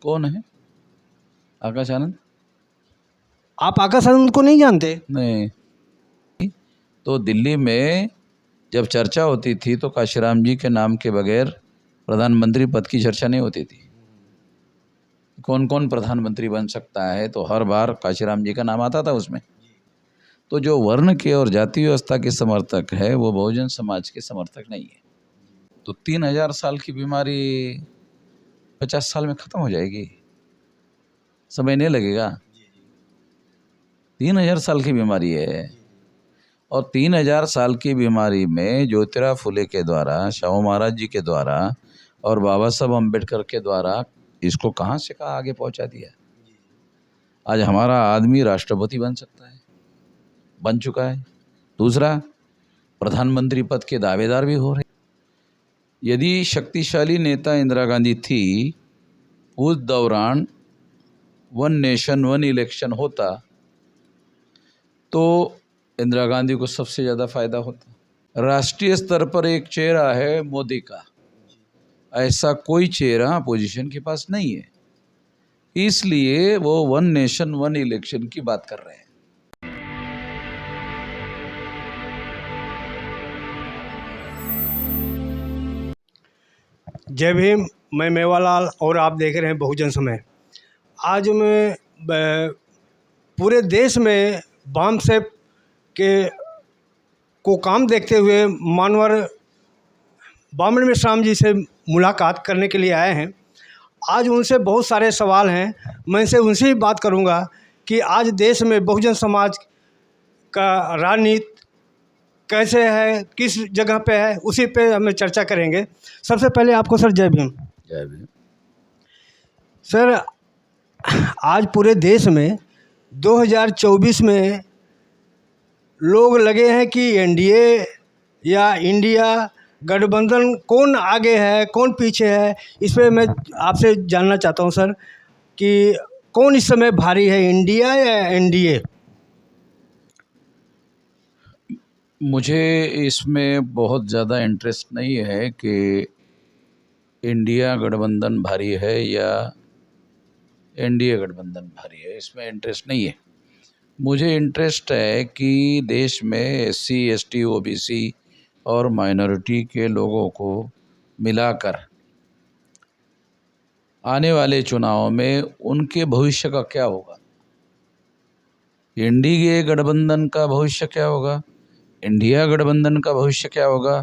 कौन है आकाश आनंद? आप आकाश आनंद को नहीं जानते? नहीं। तो दिल्ली में जब चर्चा होती थी तो काशीराम जी के नाम के बगैर प्रधानमंत्री पद की चर्चा नहीं होती थी। कौन कौन प्रधानमंत्री बन सकता है, तो हर बार काशीराम जी का नाम आता था उसमें। तो जो वर्ण के और जाति व्यवस्था के समर्थक है वो बहुजन समाज के समर्थक नहीं है। तो 3000 साल की बीमारी 50 साल में खत्म हो जाएगी, समय नहीं लगेगा। 3000 साल की बीमारी है, और 3000 साल की बीमारी में ज्योतिराव फुले के द्वारा, शाहू महाराज जी के द्वारा और बाबा साहब अम्बेडकर के द्वारा इसको कहाँ से कहाँ आगे पहुँचा दिया। आज हमारा आदमी राष्ट्रपति बन सकता है, बन चुका है। दूसरा, प्रधानमंत्री पद के दावेदार भी हो रहे। यदि शक्तिशाली नेता इंदिरा गांधी थी, उस दौरान वन नेशन वन इलेक्शन होता तो इंदिरा गांधी को सबसे ज़्यादा फायदा होता। राष्ट्रीय स्तर पर एक चेहरा है मोदी का, ऐसा कोई चेहरा अपोजिशन के पास नहीं है, इसलिए वो वन नेशन वन इलेक्शन की बात कर रहे हैं। जय भीम। मैं मेवालाल और आप देख रहे हैं बहुजन समय। आज मैं पूरे देश में बाम सेप के को काम देखते हुए मानवर बामन मिश्राम जी से मुलाकात करने के लिए आए हैं। आज उनसे बहुत सारे सवाल हैं, मैं इनसे उनसे ही बात करूंगा कि आज देश में बहुजन समाज का राजनीति कैसे है, किस जगह पे है, उसी पे हमें चर्चा करेंगे। सबसे पहले आपको सर जय भीम। जय भीम। सर, आज पूरे देश में 2024 में लोग लगे हैं कि एनडीए या इंडिया गठबंधन कौन आगे है कौन पीछे है, इस पर मैं आपसे जानना चाहता हूं सर कि कौन इस समय भारी है, इंडिया या एनडीए? मुझे इसमें बहुत ज़्यादा इंटरेस्ट नहीं है कि इंडिया गठबंधन भारी है या एनडीए गठबंधन भारी है, इसमें इंटरेस्ट नहीं है। मुझे इंटरेस्ट है कि देश में एससी एसटी ओबीसी और माइनॉरिटी के लोगों को मिलाकर आने वाले चुनाव में उनके भविष्य का क्या होगा, एनडीए गठबंधन का भविष्य क्या होगा, इंडिया गठबंधन का भविष्य क्या होगा,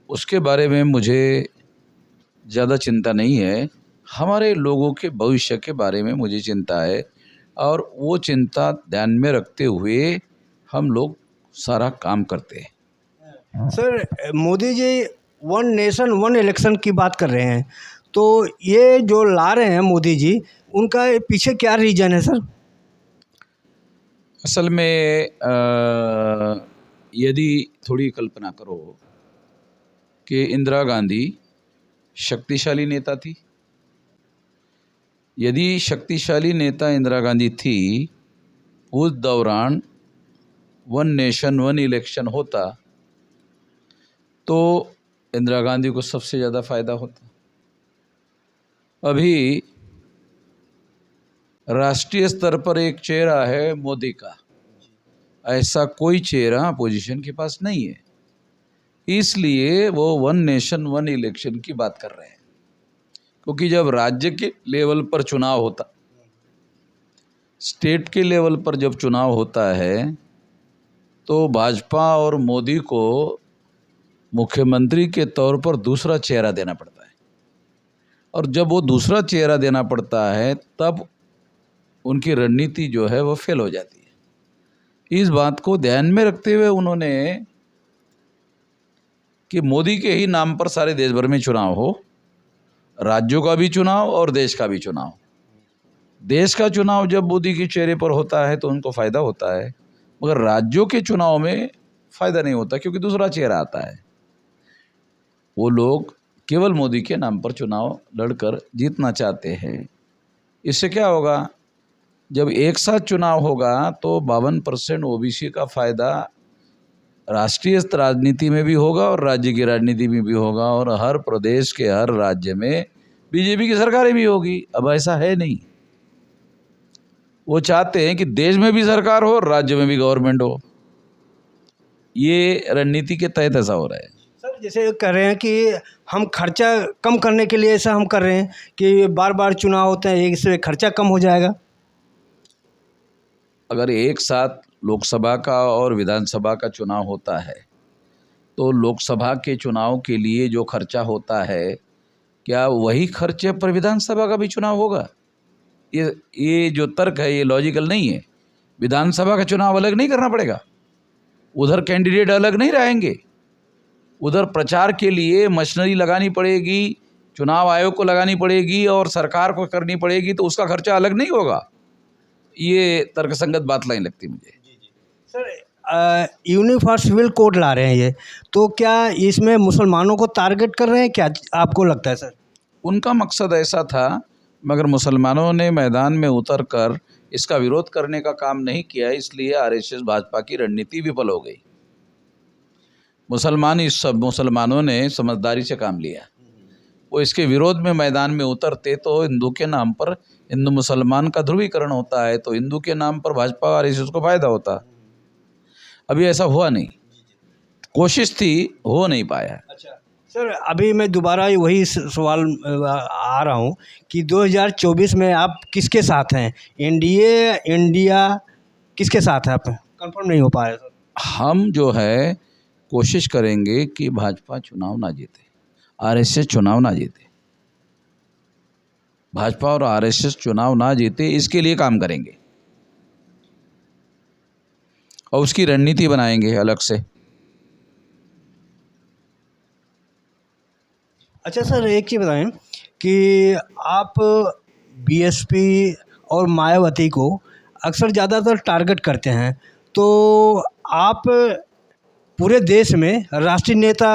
उसके बारे में मुझे ज़्यादा चिंता नहीं है। हमारे लोगों के भविष्य के बारे में मुझे चिंता है, और वो चिंता ध्यान में रखते हुए हम लोग सारा काम करते हैं। Sir, Modi ji one nation one election की बात कर रहे हैं, तो ये जो ला रहे हैं मोदी जी, उनका पीछे क्या रीज़न है सर? असल में यदि थोड़ी कल्पना करो कि इंदिरा गांधी शक्तिशाली नेता थी, यदि शक्तिशाली नेता इंदिरा गांधी थी, उस दौरान वन नेशन वन इलेक्शन होता तो इंदिरा गांधी को सबसे ज़्यादा फायदा होता। अभी राष्ट्रीय स्तर पर एक चेहरा है मोदी का, ऐसा कोई चेहरा अपोजिशन के पास नहीं है, इसलिए वो वन नेशन वन इलेक्शन की बात कर रहे हैं। क्योंकि जब राज्य के लेवल पर चुनाव होता, स्टेट के लेवल पर जब चुनाव होता है, तो भाजपा और मोदी को मुख्यमंत्री के तौर पर दूसरा चेहरा देना पड़ता है, और जब वो दूसरा चेहरा देना पड़ता है तब उनकी रणनीति जो है वो फेल हो जाती है। इस बात को ध्यान में रखते हुए उन्होंने कि मोदी के ही नाम पर सारे देश भर में चुनाव हो, राज्यों का भी चुनाव और देश का भी चुनाव। देश का चुनाव जब मोदी के चेहरे पर होता है तो उनको फ़ायदा होता है, मगर राज्यों के चुनाव में फ़ायदा नहीं होता, क्योंकि दूसरा चेहरा आता है। वो लोग केवल मोदी के नाम पर चुनाव लड़कर जीतना चाहते हैं। इससे क्या होगा, जब एक साथ चुनाव होगा तो 52% ओबीसी का फ़ायदा राष्ट्रीय राजनीति में भी होगा और राज्य की राजनीति में भी होगा, और हर प्रदेश के हर राज्य में बीजेपी की सरकारें भी होगी। अब ऐसा है नहीं, वो चाहते हैं कि देश में भी सरकार हो और राज्य में भी गवर्नमेंट हो। ये रणनीति के तहत ऐसा हो रहा है। सर जैसे कह रहे हैं कि हम खर्चा कम करने के लिए ऐसा हम कर रहे हैं कि बार बार चुनाव होते हैं, इससे खर्चा कम हो जाएगा। अगर एक साथ लोकसभा का और विधानसभा का चुनाव होता है तो लोकसभा के चुनाव के लिए जो खर्चा होता है, क्या वही खर्चे पर विधानसभा का भी चुनाव होगा? ये जो तर्क है ये लॉजिकल नहीं है। विधानसभा का चुनाव अलग नहीं करना पड़ेगा, उधर कैंडिडेट अलग नहीं रहेंगे, उधर प्रचार के लिए मशीनरी लगानी पड़ेगी, चुनाव आयोग को लगानी पड़ेगी और सरकार को करनी पड़ेगी, तो उसका खर्चा अलग नहीं होगा। ये तर्कसंगत बात नहीं लगती मुझे। सर यूनिफॉर्म सिविल कोड ला रहे हैं ये, तो क्या इसमें मुसलमानों को टारगेट कर रहे हैं क्या, आपको लगता है सर? उनका मकसद ऐसा था, मगर मुसलमानों ने मैदान में उतरकर इसका विरोध करने का काम नहीं किया, इसलिए आरएसएस भाजपा की रणनीति विफल हो गई। मुसलमानों ने समझदारी से काम लिया। वो इसके विरोध में मैदान में उतरते तो हिंदू के नाम पर, हिंदू मुसलमान का ध्रुवीकरण होता है, तो हिंदू के नाम पर भाजपा और आरएसएस को फायदा होता। अभी ऐसा हुआ नहीं, कोशिश थी, हो नहीं पाया। अच्छा सर, अभी मैं दोबारा वही सवाल आ रहा हूँ कि 2024 में आप किसके साथ हैं, एनडीए, इंडिया, किसके साथ हैं आप? कंफर्म नहीं हो पा रहा सर। हम जो है कोशिश करेंगे कि भाजपा चुनाव ना जीते, आरएसएस चुनाव ना जीते, भाजपा और आरएसएस चुनाव ना जीते, इसके लिए काम करेंगे और उसकी रणनीति बनाएंगे अलग से। अच्छा सर, एक चीज़ बताएं कि आप बीएसपी और मायावती को अक्सर ज़्यादातर टारगेट करते हैं, तो आप पूरे देश में राष्ट्रीय नेता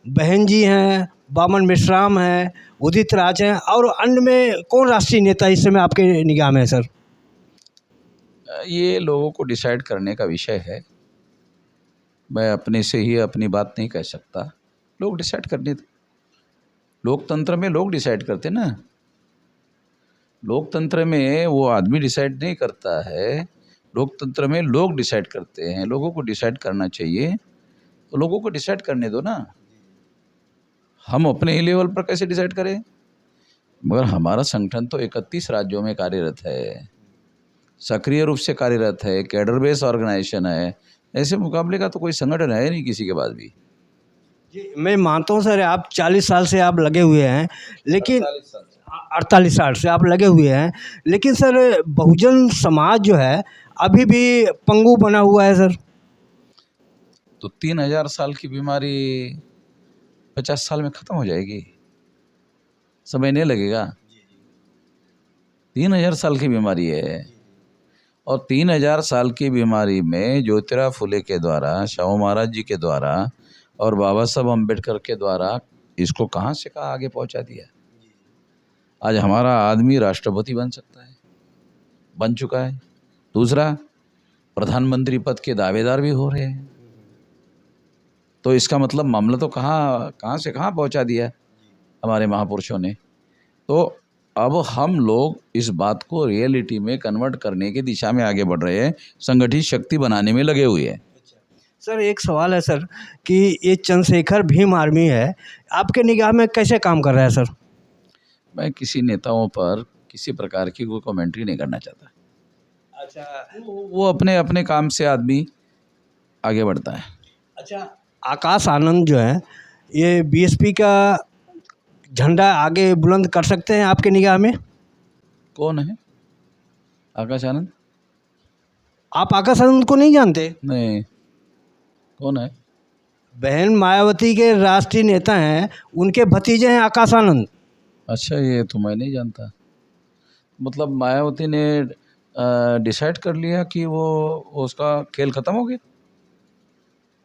बहन जी हैं, बामन मिश्राम हैं, उदित राज हैं, और अन्य में कौन राष्ट्रीय नेता इस समय आपके निगाह में है सर? ये लोगों को डिसाइड करने का विषय है, मैं अपने से ही अपनी बात नहीं कह सकता, लोग डिसाइड करने दें। लोकतंत्र में लोग डिसाइड करते ना, लोकतंत्र में वो आदमी डिसाइड नहीं करता है, लोकतंत्र में लोग डिसाइड करते हैं। लोगों को डिसाइड करना चाहिए, तो लोगों को डिसाइड करने दो ना, हम अपने ही लेवल पर कैसे डिसाइड करें? मगर हमारा संगठन तो 31 राज्यों में कार्यरत है, सक्रिय रूप से कार्यरत है, कैडर बेस ऑर्गेनाइजेशन है, ऐसे मुकाबले का तो कोई संगठन है नहीं किसी के पास भी। जी मैं मानता हूँ सर, आप 40 साल से आप लगे हुए हैं, लेकिन 48 साल से। 48 साल से आप लगे हुए हैं, लेकिन सर बहुजन समाज जो है अभी भी पंगु बना हुआ है सर। तो 3000 साल की बीमारी 50 साल में ख़त्म हो जाएगी, समय नहीं लगेगा। 3000 साल की बीमारी है, और 3000 साल की बीमारी में ज्योतिराव फुले के द्वारा, शाहू महाराज जी के द्वारा और बाबा साहब अम्बेडकर के द्वारा इसको कहाँ से कहाँ आगे पहुँचा दिया। आज हमारा आदमी राष्ट्रपति बन सकता है, बन चुका है। दूसरा, प्रधानमंत्री पद के दावेदार भी हो रहे हैं। तो इसका मतलब मामला तो कहाँ से कहाँ पहुँचा दिया हमारे महापुरुषों ने। तो अब हम लोग इस बात को रियलिटी में कन्वर्ट करने की दिशा में आगे बढ़ रहे हैं, संगठित शक्ति बनाने में लगे हुए हैं। सर एक सवाल है सर कि ये चंद्रशेखर भीम आर्मी है, आपके निगाह में कैसे काम कर रहा है सर? मैं किसी नेताओं पर किसी प्रकार की कोई कमेंट्री नहीं करना चाहता। अच्छा वो अपने अपने काम से आदमी आगे बढ़ता है। अच्छा, आकाश आनंद जो है ये बीएसपी का झंडा आगे बुलंद कर सकते हैं आपके निगाह में? कौन है आकाश आनंद? आप आकाश आनंद को नहीं जानते? नहीं, कौन है? बहन मायावती के राष्ट्रीय नेता हैं, उनके भतीजे हैं आकाश आनंद। अच्छा, ये तो मैं नहीं जानता। मतलब मायावती ने डिसाइड कर लिया कि वो उसका खेल ख़त्म हो गया।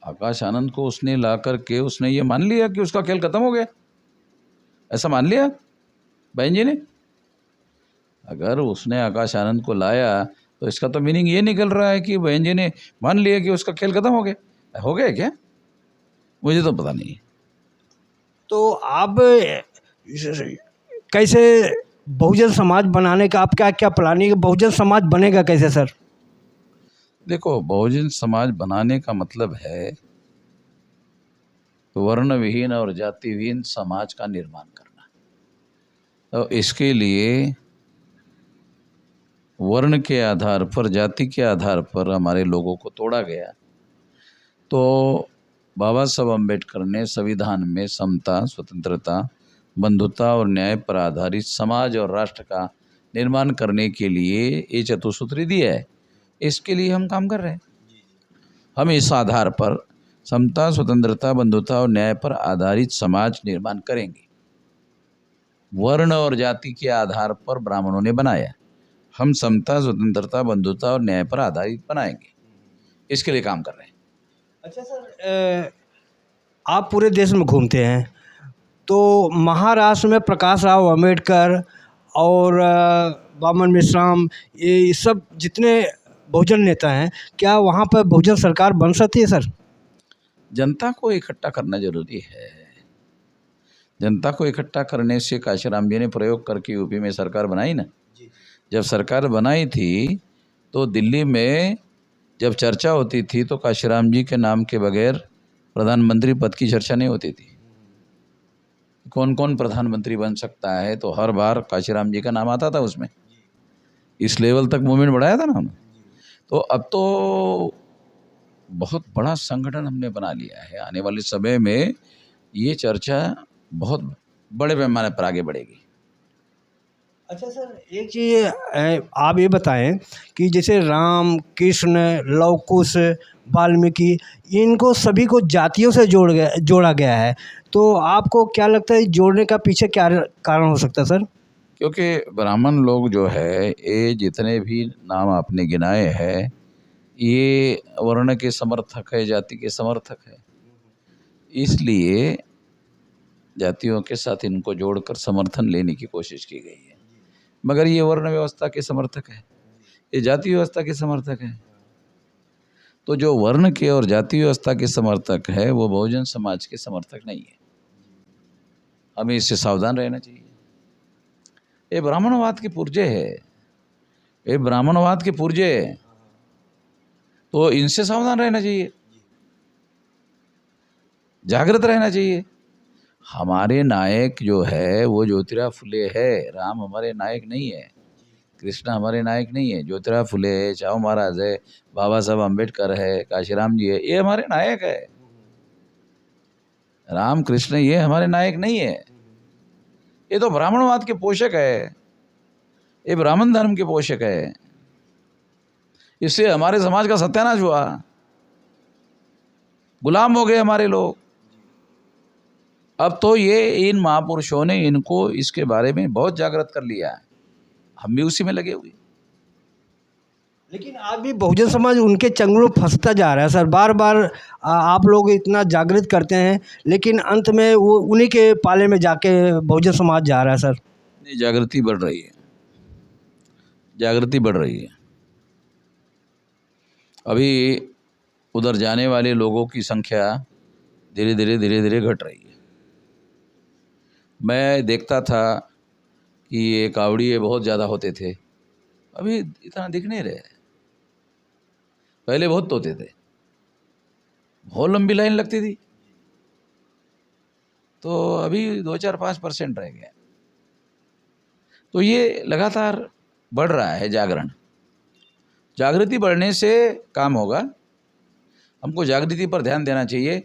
आकाश आनंद को उसने ला कर के उसने ये मान लिया कि उसका खेल ख़त्म हो गया, ऐसा मान लिया बहन जी ने। अगर उसने आकाश आनंद को लाया तो इसका तो मीनिंग ये निकल रहा है कि बहन जी ने मान लिया कि उसका खेल ख़त्म हो गया। हो गया क्या? मुझे तो पता नहीं। तो आप कैसे बहुजन समाज बनाने का आप क्या क्या प्लानिंग, बहुजन समाज बनेगा कैसे सर? देखो, बहुजन समाज बनाने का मतलब है वर्ण विहीन और जाति विहीन समाज का निर्माण करना। तो इसके लिए वर्ण के आधार पर, जाति के आधार पर हमारे लोगों को तोड़ा गया। तो बाबा साहब अम्बेडकर ने संविधान में समता, स्वतंत्रता, बंधुता और न्याय पर आधारित समाज और राष्ट्र का निर्माण करने के लिए ये चतुसूत्री दिया है। इसके लिए हम काम कर रहे हैं। हम इस आधार पर समता, स्वतंत्रता, बंधुता और न्याय पर आधारित समाज निर्माण करेंगे। वर्ण और जाति के आधार पर ब्राह्मणों ने बनाया, हम समता, स्वतंत्रता, बंधुता और न्याय पर आधारित बनाएंगे। इसके लिए काम कर रहे हैं। अच्छा सर, आप पूरे देश में घूमते हैं, तो महाराष्ट्र में प्रकाश राव अम्बेडकर और वामन मिश्राम, ये सब जितने बहुजन नेता हैं, क्या वहाँ पर बहुजन सरकार बन सकती है सर? जनता को इकट्ठा करना जरूरी है। जनता को इकट्ठा करने से काशीराम जी ने प्रयोग करके यूपी में सरकार बनाई ना। जब सरकार बनाई थी तो दिल्ली में जब चर्चा होती थी तो काशीराम जी के नाम के बगैर प्रधानमंत्री पद की चर्चा नहीं होती थी। कौन कौन प्रधानमंत्री बन सकता है, तो हर बार काशीराम जी का नाम आता था उसमें। इस लेवल तक मूवमेंट बढ़ाया था ना हमने। तो अब तो बहुत बड़ा संगठन हमने बना लिया है। आने वाले समय में ये चर्चा बहुत बड़े पैमाने पर आगे बढ़ेगी। अच्छा सर, एक चीज़ आप ये बताएं कि जैसे राम, कृष्ण, लव कुश, वाल्मीकि, इनको सभी को जातियों से जोड़ा गया है, तो आपको क्या लगता है जोड़ने का पीछे क्या कारण हो सकता है सर? क्योंकि ब्राह्मण लोग जो है, ये जितने भी नाम आपने गिनाए हैं, ये वर्ण के समर्थक है, जाति के समर्थक है। इसलिए जातियों के साथ इनको जोड़कर समर्थन लेने की कोशिश की गई है। मगर ये वर्ण व्यवस्था के समर्थक है, ये जाति व्यवस्था के समर्थक है। तो जो वर्ण के और जाति व्यवस्था के समर्थक है वो बहुजन समाज के समर्थक नहीं है। हमें इससे सावधान रहना चाहिए। ये ब्राह्मणवाद के पुर्जे है, ये ब्राह्मणवाद के पुर्जे है, तो इनसे सावधान रहना चाहिए, जागृत रहना चाहिए। हमारे नायक जो है वो ज्योतिराव फुले है। राम हमारे नायक नहीं है, कृष्ण हमारे नायक नहीं है। ज्योतिराव फुले है, चाऊ महाराज है, बाबा साहब अम्बेडकर है, काशीराम जी है, ये हमारे नायक है। राम कृष्ण ये हमारे नायक नहीं है। ये तो ब्राह्मणवाद के पोषक है, ये ब्राह्मण धर्म के पोषक है। इससे हमारे समाज का सत्यानाश हुआ, गुलाम हो गए हमारे लोग। अब तो ये इन महापुरुषों ने इनको इसके बारे में बहुत जागृत कर लिया है, हम भी उसी में लगे हुए। लेकिन आज भी बहुजन समाज उनके चंगुल फंसता जा रहा है सर। बार बार आप लोग इतना जागृत करते हैं, लेकिन अंत में वो उन्हीं के पाले में जाके बहुजन समाज जा रहा है सर। नहीं, जागृति बढ़ रही है, जागृति बढ़ रही है। अभी उधर जाने वाले लोगों की संख्या धीरे धीरे घट रही है। मैं देखता था कि ये कावड़िए बहुत ज़्यादा होते थे, अभी इतना दिख नहीं रहे। पहले बहुत होते थे, बहुत लंबी लाइन लगती थी, तो अभी 2-4-5% रह गए। तो ये लगातार बढ़ रहा है जागरण। जागृति बढ़ने से काम होगा। हमको जागृति पर ध्यान देना चाहिए,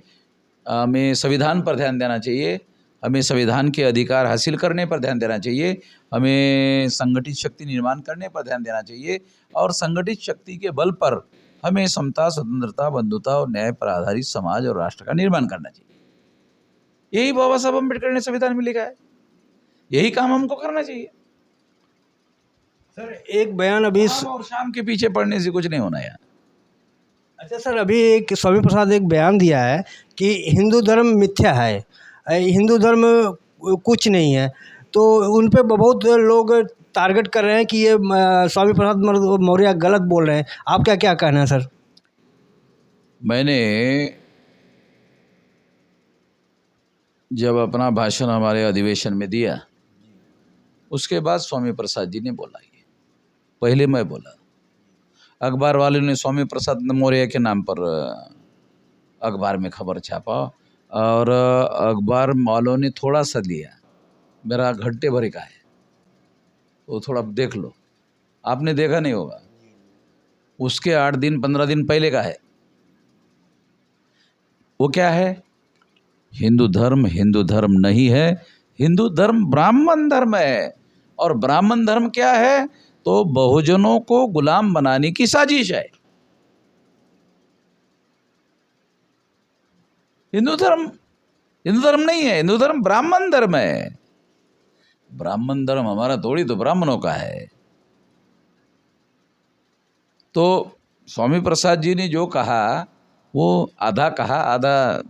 हमें संविधान पर ध्यान देना चाहिए, हमें संविधान के अधिकार हासिल करने पर ध्यान देना चाहिए, हमें संगठित शक्ति निर्माण करने पर ध्यान देना चाहिए, और संगठित शक्ति के बल पर हमें समता, स्वतंत्रता, बंधुता और न्याय पर आधारित समाज और राष्ट्र का निर्माण करना चाहिए। यही बाबा साहब अम्बेडकर ने संविधान में लिखा है, यही काम हमको करना चाहिए। सर एक बयान अभी शाम और शाम के पीछे पड़ने से कुछ नहीं होना यार। अच्छा सर, अभी एक स्वामी प्रसाद एक बयान दिया है कि हिंदू धर्म मिथ्या है, हिंदू धर्म कुछ नहीं है, तो उन पे बहुत लोग टारगेट कर रहे हैं कि ये स्वामी प्रसाद मौर्य गलत बोल रहे हैं। आपका क्या कहना है सर? मैंने जब अपना भाषण हमारे अधिवेशन में दिया उसके बाद स्वामी प्रसाद जी ने बोला, ये पहले मैं बोला। अखबार वालों ने स्वामी प्रसाद मौर्य के नाम पर अखबार में खबर छापा और अखबार वालों ने थोड़ा सा लिया, मेरा घंटे भर का है, तो थोड़ा देख लो, आपने देखा नहीं होगा। उसके 8 दिन 15 दिन पहले का है। वो क्या है? हिंदू धर्म नहीं है, हिंदू धर्म ब्राह्मण धर्म है। और ब्राह्मण धर्म क्या है? तो बहुजनों को गुलाम बनाने की साजिश है। हिंदू धर्म नहीं है, हिंदू धर्म ब्राह्मण धर्म है। ब्राह्मण धर्म हमारा थोड़ी, तो ब्राह्मणों का है। तो स्वामी प्रसाद जी ने जो कहा वो आधा कहा, आधा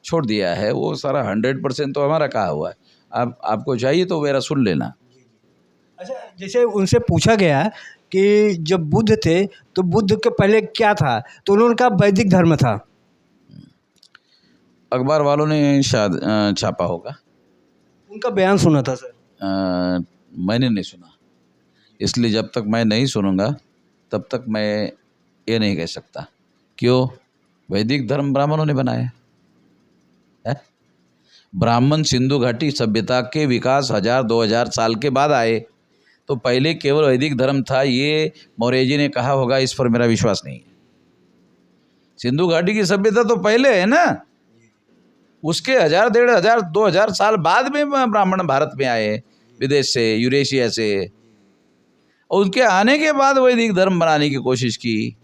छोड़ दिया है। वो सारा 100% तो हमारा कहा हुआ है। आपको चाहिए तो मेरा सुन लेना। अच्छा, जैसे उनसे पूछा गया कि जब बुद्ध थे तो बुद्ध के पहले क्या था, तो उन्होंने कहा वैदिक धर्म था। अखबार वालों ने शायद छापा होगा। उनका बयान सुना था सर। मैंने नहीं सुना, इसलिए जब तक मैं नहीं सुनूंगा तब तक मैं ये नहीं कह सकता। क्यों? वैदिक धर्म ब्राह्मणों ने बनाया है। ब्राह्मण सिंधु घाटी सभ्यता के विकास 1000-2000 साल के बाद आए, तो पहले केवल वैदिक धर्म था, ये मौर्य जी ने कहा होगा, इस पर मेरा विश्वास नहीं है। सिंधु घाटी की सभ्यता तो पहले है ना, उसके 1000, 1500, 2000 साल बाद में ब्राह्मण भारत में आए, विदेश से, यूरेशिया से, और उनके आने के बाद वैदिक धर्म बनाने की कोशिश की।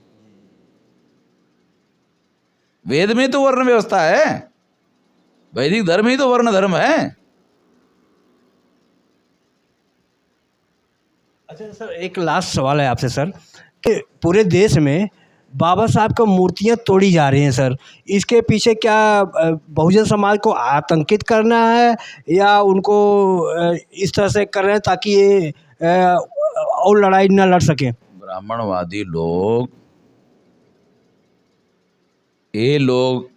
वेद में तो वर्ण व्यवस्था है, वैदिक धर्म ही तो वर्ण धर्म है। अच्छा सर, एक लास्ट सवाल है आपसे सर, कि पूरे देश में बाबा साहब का मूर्तियां तोड़ी जा रही हैं सर, इसके पीछे क्या बहुजन समाज को आतंकित करना है, या उनको इस तरह से कर रहे हैं ताकि ये और लड़ाई न लड़ सकें? ब्राह्मणवादी लोग, ये लोग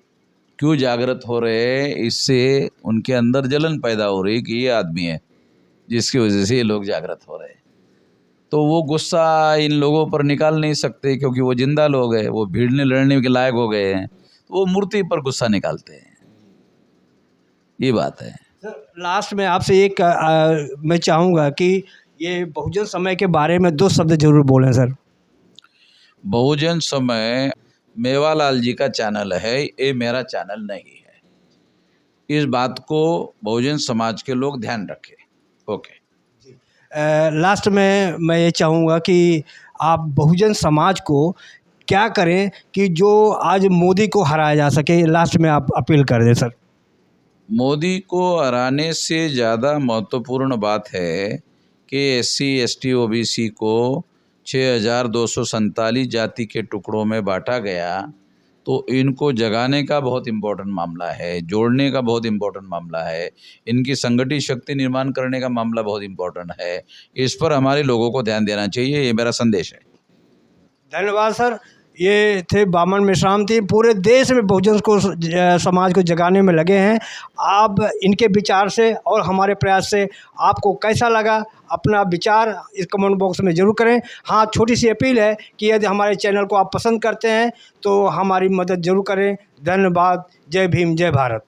क्यों जागृत हो रहे हैं? इससे उनके अंदर जलन पैदा हो रही कि ये आदमी है जिसकी वजह से ये लोग जागृत हो रहे हैं। तो वो गुस्सा इन लोगों पर निकाल नहीं सकते, क्योंकि वो जिंदा लोग हैं, वो भिड़ने लड़ने के लायक हो गए हैं, तो वो मूर्ति पर गुस्सा निकालते हैं। ये बात है। सर लास्ट में आपसे एक मैं चाहूँगा कि ये बहुजन समय के बारे में 2 शब्द जरूर बोलें सर। बहुजन समय मेवालाल जी का चैनल है, ये मेरा चैनल नहीं है। इस बात को बहुजन समाज के लोग ध्यान रखें। ओके। लास्ट में मैं ये चाहूँगा कि आप बहुजन समाज को क्या करें कि जो आज मोदी को हराया जा सके, लास्ट में आप अपील कर दें सर। मोदी को हराने से ज़्यादा महत्वपूर्ण बात है कि SC ST OBC को 6247 जाति के टुकड़ों में बांटा गया, तो इनको जगाने का बहुत इम्पोर्टेंट मामला है, जोड़ने का बहुत इम्पोर्टेंट मामला है, इनकी संगठित शक्ति निर्माण करने का मामला बहुत इम्पोर्टेंट है। इस पर हमारे लोगों को ध्यान देना चाहिए, ये मेरा संदेश है। धन्यवाद सर। ये थे बामन मेश्राम थी, पूरे देश में बहुजन को समाज को जगाने में लगे हैं। आप इनके विचार से और हमारे प्रयास से आपको कैसा लगा, अपना विचार इस कमेंट बॉक्स में ज़रूर करें। हाँ, छोटी सी अपील है कि यदि हमारे चैनल को आप पसंद करते हैं तो हमारी मदद ज़रूर करें। धन्यवाद। जय भीम, जय भारत।